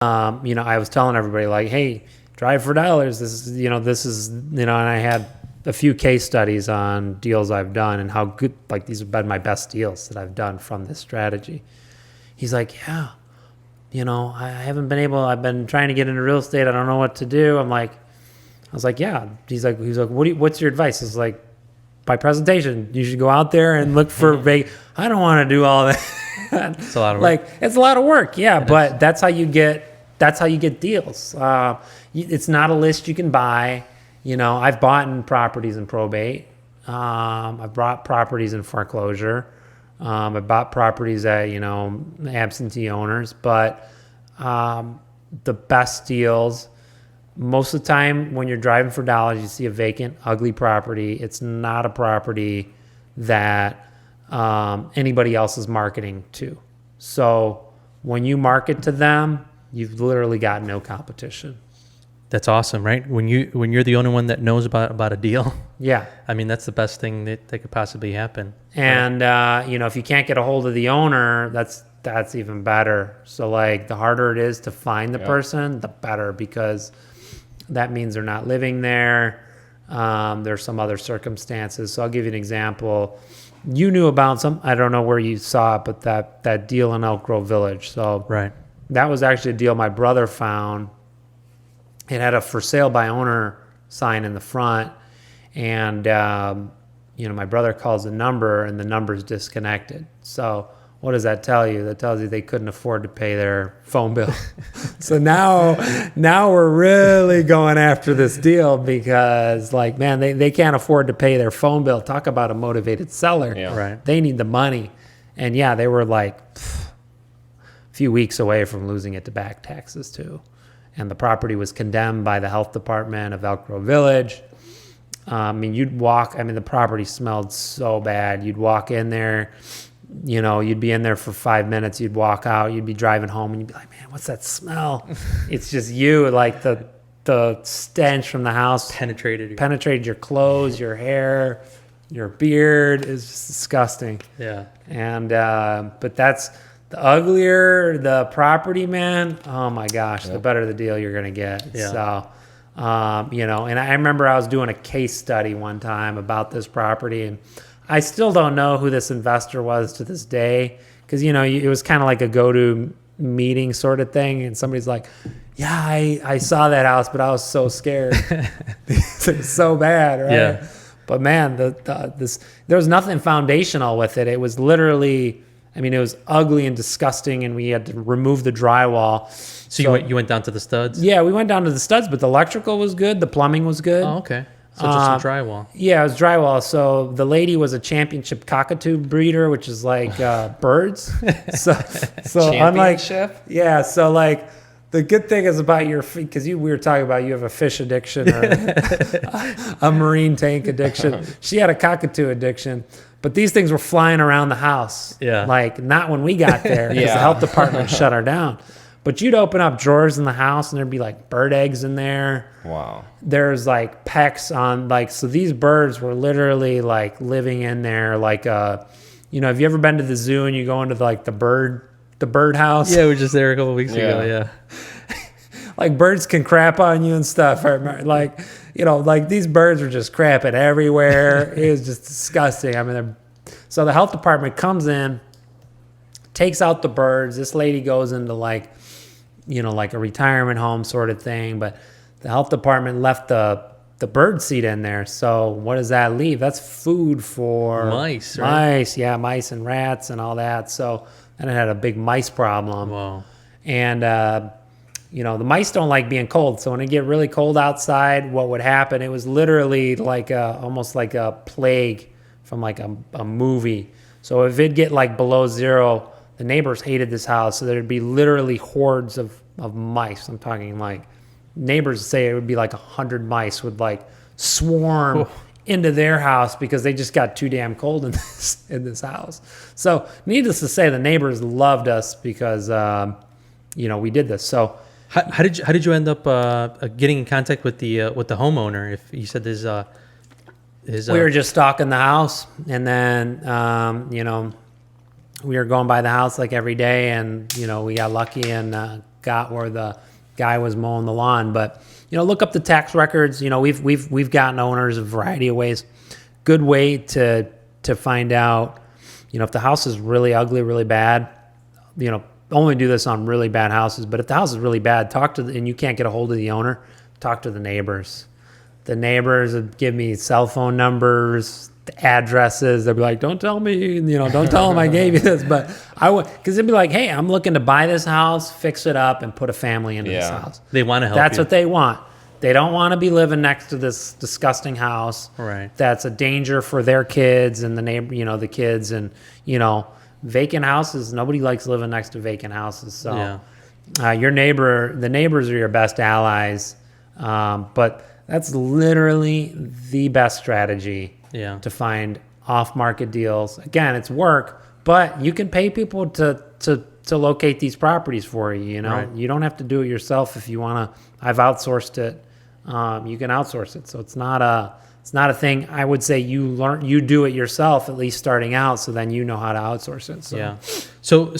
I was telling everybody like, hey, drive for dollars. This is, and I had a few case studies on deals I've done and how good, like these have been my best deals that I've done from this strategy. He's like, yeah, I've been trying to get into real estate. I don't know what to do. I was like, yeah. He's like, what's your advice? It's like, by presentation, you should go out there and look for I don't want to do all that. It's a lot of work. Like, it's a lot of work. Yeah. But that's how you get deals. It's not a list you can buy. I've bought in properties in probate. I've bought properties in foreclosure. I bought properties at, absentee owners, but the best deals, most of the time when you're driving for dollars, you see a vacant, ugly property. It's not a property that anybody else is marketing to. So when you market to them, you've literally got no competition. That's awesome, right? When you're the only one that knows about a deal. Yeah. I mean, that's the best thing that could possibly happen. And, if you can't get a hold of the owner, that's even better. So like the harder it is to find the person, the better, because that means they're not living there. There's some other circumstances. So I'll give you an example. You knew about I don't know where you saw it, but that deal in Elk Grove Village. So right. That was actually a deal my brother found. It had a for sale by owner sign in the front. And, my brother calls the number and the number's disconnected. So what does that tell you? That tells you they couldn't afford to pay their phone bill. So now we're really going after this deal because they can't afford to pay their phone bill. Talk about a motivated seller. Yeah. Right. They need the money. And yeah, they were a few weeks away from losing it to back taxes too. And the property was condemned by the health department of Elk Grove Village. The property smelled so bad. You'd walk in there, you'd be in there for 5 minutes. You'd walk out, you'd be driving home and you'd be like, man, what's that smell? It's just you, like the stench from the house penetrated your clothes, your hair, your beard. Is just disgusting. Yeah. And, but that's the uglier the property, man. Oh my gosh, the better the deal you're going to get. Yeah. So, and I remember I was doing a case study one time about this property, and I still don't know who this investor was to this day. Cause it was kind of like a go-to meeting sort of thing. And somebody's like, yeah, I saw that house, but I was so scared. It's so bad. Right. Yeah. But man, there was nothing foundational with it. It was literally, it was ugly and disgusting, and we had to remove the drywall. So you went down to the studs? Yeah, we went down to the studs, but the electrical was good. The plumbing was good. Oh, okay. So just some drywall. Yeah, it was drywall. So the lady was a championship cockatoo breeder, which is like birds. So unlike, so like the good thing is about your feet, because we were talking about you have a fish addiction or a marine tank addiction. She had a cockatoo addiction. But these things were flying around the house. Yeah. Like, not when we got there, because the health department shut her down. But you'd open up drawers in the house, and there'd be, like, bird eggs in there. Wow. There's, like, pecks on, so these birds were literally, like, living in there. Like, have you ever been to the zoo and you go into, the bird house? Yeah, we were just there a couple of weeks ago, yeah. Like, birds can crap on you and stuff. I remember, these birds were just crapping everywhere. It was just disgusting. So the health department comes in, takes out the birds. This lady goes into a retirement home sort of thing, but the health department left the bird seed in there. So what does that leave? That's food for mice, right? Mice and rats and all that. So then it had a big mice problem. Wow. And, the mice don't like being cold. So when it get really cold outside, what would happen? It was literally almost like a plague from a movie. So if it'd get below zero, the neighbors hated this house. So there'd be literally hordes of mice. I'm talking neighbors say it would be 100 mice would swarm into their house because they just got too damn cold in this house. So needless to say, the neighbors loved us because, we did this. So, How did you end up getting in contact with the homeowner? If you said we were just stalking the house, and then we were going by the house every day, and we got lucky and got where the guy was mowing the lawn. But look up the tax records. We've gotten owners a variety of ways. Good way to find out, if the house is really ugly, really bad. Only do this on really bad houses. But if the house is really bad, and you can't get a hold of the owner, talk to the neighbors. The neighbors would give me cell phone numbers, addresses. They'd be like, don't tell me, don't tell them I gave you this. But I would, because they'd be like, hey, I'm looking to buy this house, fix it up, and put a family into this house. They want to help That's you. what they want. They don't want to be living next to this disgusting house. Right. That's a danger for their kids and the neighbor, the kids, and vacant houses. Nobody likes living next to vacant houses. So the neighbors are your best allies. But that's literally the best strategy to find off-market deals. Again, it's work, but you can pay people to locate these properties for you. Right. You don't have to do it yourself if you want to. I've outsourced it. You can outsource it, so it's not a thing. I would say you do it yourself, at least starting out, so then you know how to outsource it. So. Yeah. So